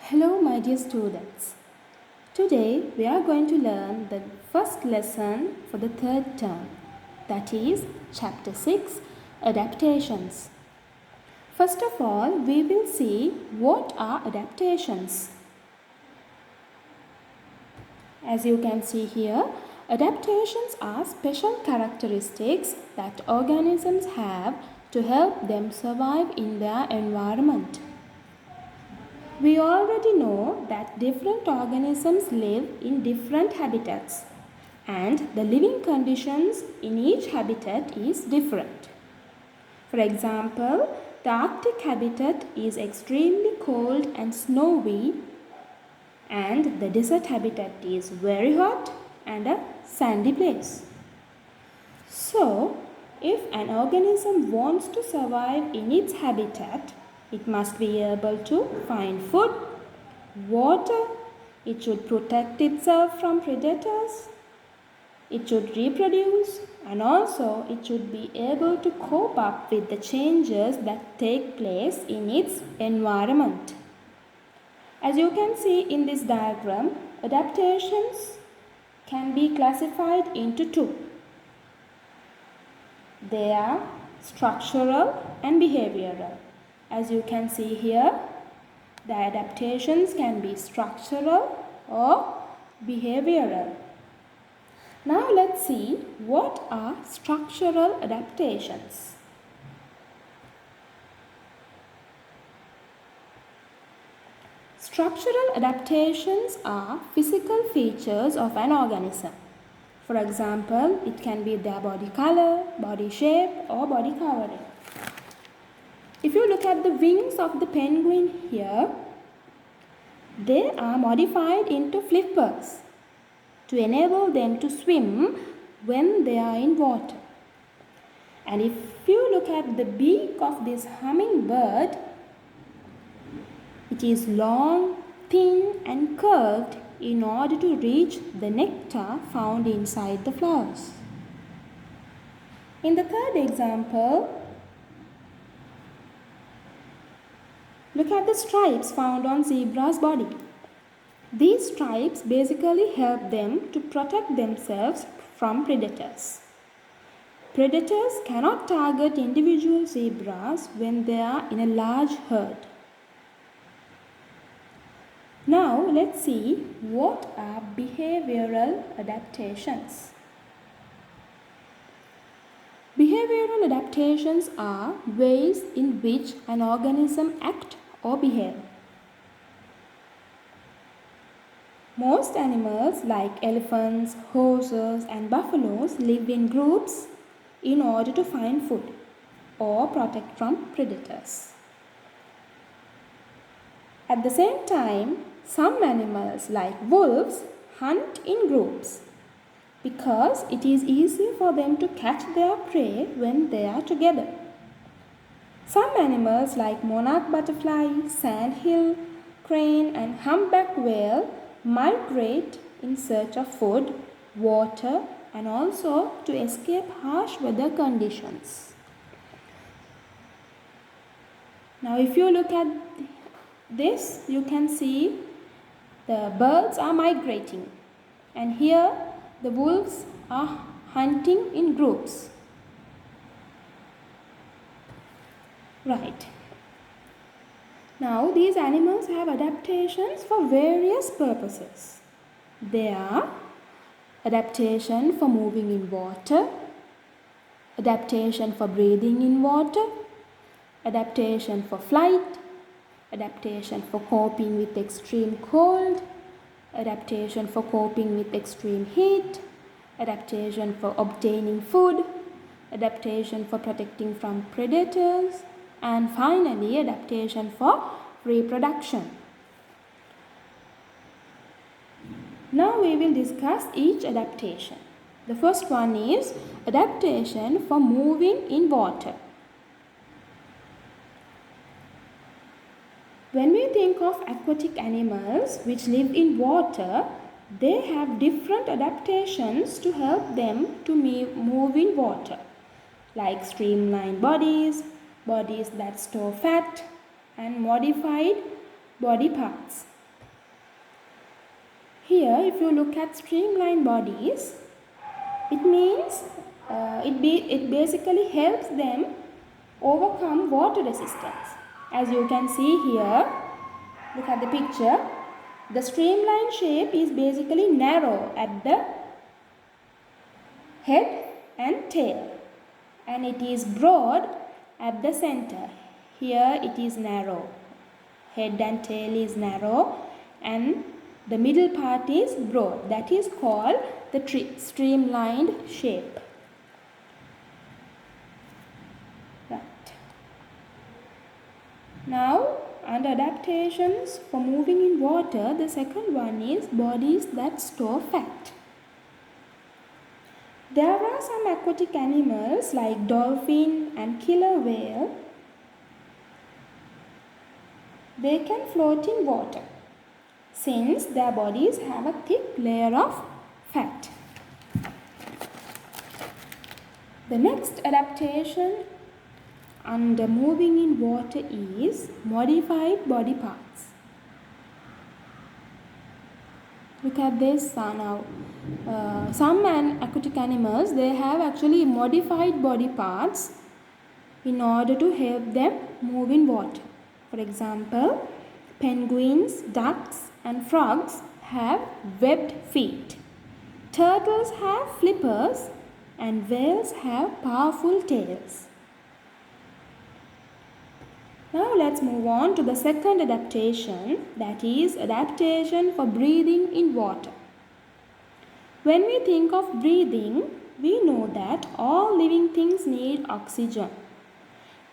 Hello, my dear students. Today we are going to learn the first lesson for the third term, that is, Chapter 6 Adaptations. First of all, we will see what are adaptations. As you can see here, adaptations are special characteristics that organisms have to help them survive in their environment. We already know that different organisms live in different habitats and the living conditions in each habitat is different. For example, the Arctic habitat is extremely cold and snowy and the desert habitat is very hot and a sandy place. So, if an organism wants to survive in its habitat, it must be able to find food, water, it should protect itself from predators, it should reproduce, and also it should be able to cope up with the changes that take place in its environment. As you can see in this diagram, adaptations can be classified into two. They are structural and behavioral. As you can see here, the adaptations can be structural or behavioral. Now let's see what are structural adaptations. Structural adaptations are physical features of an organism. For example, it can be their body color, body shape, or body covering. If you look at the wings of the penguin here, they are modified into flippers to enable them to swim when they are in water. And if you look at the beak of this hummingbird, it is long, thin and curved in order to reach the nectar found inside the flowers. In the third example, look at the stripes found on zebra's body. These stripes basically help them to protect themselves from predators. Predators cannot target individual zebras when they are in a large herd. Now let's see what are behavioral adaptations. Behavioral adaptations are ways in which an organism acts or behave. Most animals like elephants, horses and buffaloes live in groups in order to find food or protect from predators. At the same time, some animals like wolves hunt in groups because it is easy for them to catch their prey when they are together. Some animals like monarch butterfly, sandhill crane and humpback whale migrate in search of food, water and also to escape harsh weather conditions. Now if you look at this, you can see the birds are migrating and here the wolves are hunting in groups. Right. Now these animals have adaptations for various purposes. They are adaptation for moving in water, adaptation for breathing in water, adaptation for flight, adaptation for coping with extreme cold, adaptation for coping with extreme heat, adaptation for obtaining food, adaptation for protecting from predators, and finally adaptation for reproduction. Now we will discuss each adaptation. The first one is adaptation for moving in water. When we think of aquatic animals which live in water, they have different adaptations to help them to move in water, like streamlined bodies that store fat, and modified body parts. Here, if you look at streamlined bodies, it means it basically helps them overcome water resistance. As you can see here, look at the picture. The streamlined shape is basically narrow at the head and tail, and it is broad at the center. Here it is narrow. Head and tail is narrow and the middle part is broad. That is called the streamlined shape. Right. Now, under adaptations for moving in water, the second one is bodies that store fat. There are some aquatic animals like dolphin and killer whale. They can float in water since their bodies have a thick layer of fat. The next adaptation under moving in water is modified body parts. Look at this now. Some aquatic animals, they have actually modified body parts in order to help them move in water. For example, penguins, ducks and frogs have webbed feet. Turtles have flippers and whales have powerful tails. Now let's move on to the second adaptation, that is adaptation for breathing in water. When we think of breathing, we know that all living things need oxygen.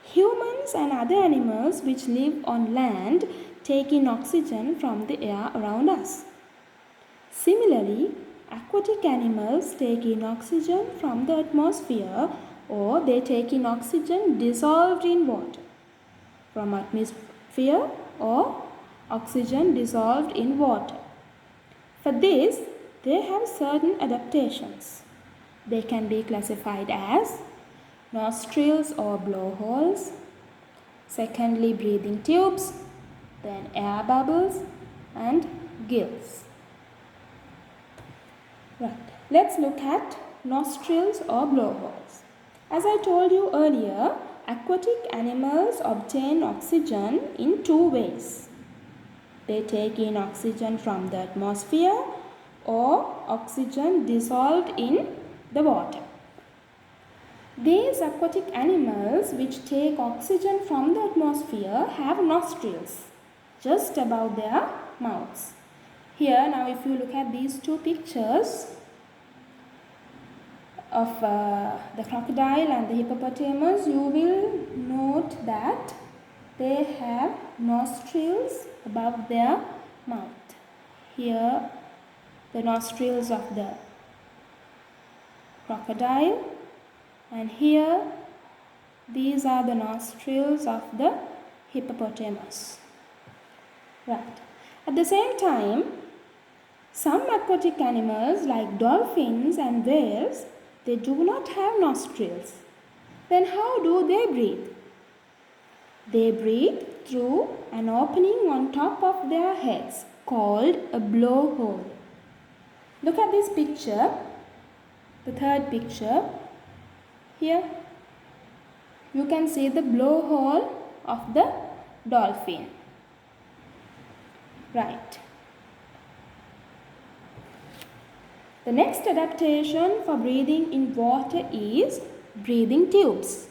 Humans and other animals which live on land take in oxygen from the air around us. Similarly, aquatic animals take in oxygen from the atmosphere, or they take in oxygen dissolved in water from atmosphere or oxygen dissolved in water. For this, they have certain adaptations. They can be classified as nostrils or blowholes, secondly breathing tubes, then air bubbles and gills. Right. Let's look at nostrils or blowholes. As I told you earlier, aquatic animals obtain oxygen in two ways. They take in oxygen from the atmosphere or oxygen dissolved in the water. These aquatic animals which take oxygen from the atmosphere have nostrils just above their mouths. Here, now if you look at these two pictures of the crocodile and the hippopotamus, you will note that they have nostrils above their mouth. Here, the nostrils of the crocodile, and here these are the nostrils of the hippopotamus. Right. At the same time, some aquatic animals like dolphins and whales, they do not have nostrils. Then how do they breathe? They breathe through an opening on top of their heads called a blowhole. Look at this picture, the third picture. Here you can see the blowhole of the dolphin. Right. The next adaptation for breathing in water is breathing tubes.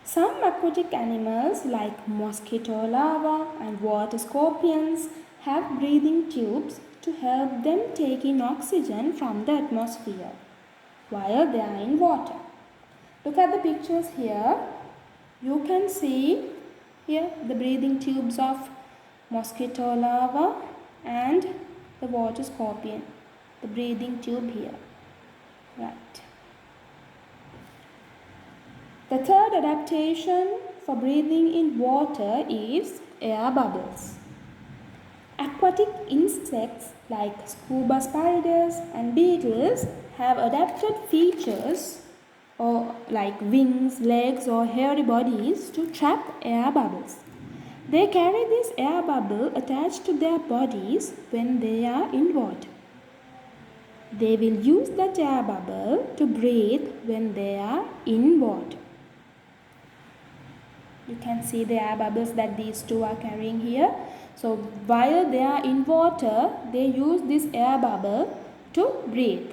Some aquatic animals like mosquito larvae and water scorpions have breathing tubes to help them take in oxygen from the atmosphere while they are in water. Look at the pictures here. You can see here the breathing tubes of mosquito larva and the water scorpion. The breathing tube here. Right. The third adaptation for breathing in water is air bubbles. Aquatic insects like scuba spiders and beetles have adapted features or like wings, legs or hairy bodies to trap air bubbles. They carry this air bubble attached to their bodies when they are in water. They will use that air bubble to breathe when they are in water. You can see the air bubbles that these two are carrying here. So while they are in water, they use this air bubble to breathe.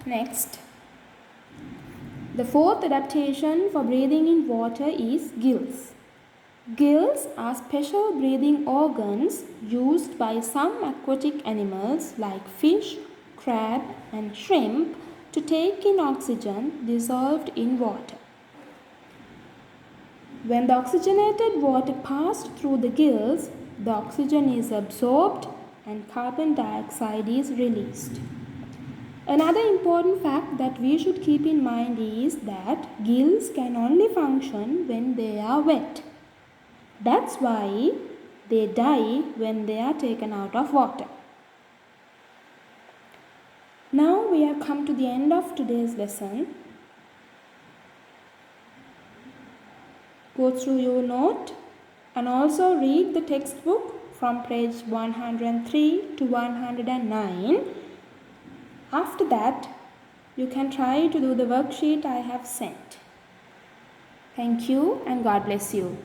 Next, the fourth adaptation for breathing in water is gills. Gills are special breathing organs used by some aquatic animals like fish, crab, and shrimp to take in oxygen dissolved in water. When the oxygenated water passed through the gills, the oxygen is absorbed and carbon dioxide is released. Another important fact that we should keep in mind is that gills can only function when they are wet. That's why they die when they are taken out of water. Now we have come to the end of today's lesson. Go through your note and also read the textbook from page 103 to 109. After that, you can try to do the worksheet I have sent. Thank you and God bless you.